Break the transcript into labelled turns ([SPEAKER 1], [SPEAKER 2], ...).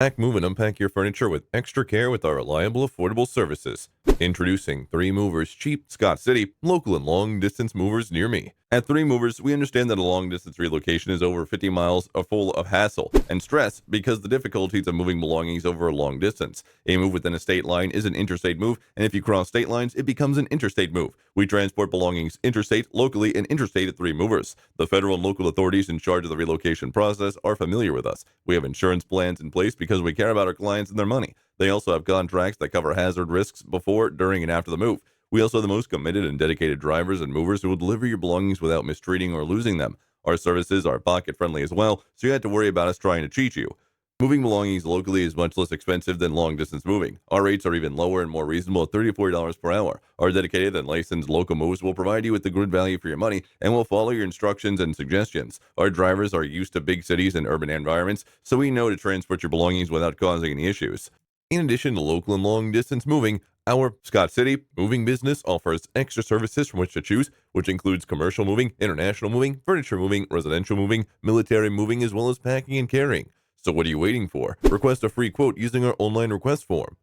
[SPEAKER 1] Pack, move, and unpack your furniture with extra care with our reliable, affordable services. Introducing 3 Movers Cheap, Scott City, local and long distance movers near me. At 3 Movers, we understand that a long distance relocation is over 50 miles are full of hassle and stress because the difficulties of moving belongings over a long distance. A move within a state line is an interstate move, and if you cross state lines, it becomes an interstate move. We transport belongings interstate, locally, and interstate at 3 Movers. The federal and local authorities in charge of the relocation process are familiar with us. We have insurance plans in place because we care about our clients and their money. They also have contracts that cover hazard risks before, during, and after the move. We also have the most committed and dedicated drivers and movers who will deliver your belongings without mistreating or losing them. Our services are pocket friendly as well, so you have to worry about us trying to cheat you. Moving belongings locally is much less expensive than long distance moving. Our rates are even lower and more reasonable at $30 to $40 per hour. Our dedicated and licensed local moves will provide you with the good value for your money and will follow your instructions and suggestions. Our drivers are used to big cities and urban environments, so we know to transport your belongings without causing any issues. In addition to local and long distance moving, our Scott City moving business offers extra services from which to choose, which includes commercial moving, international moving, furniture moving, residential moving, military moving, as well as packing and carrying. So what are you waiting for? Request a free quote using our online request form.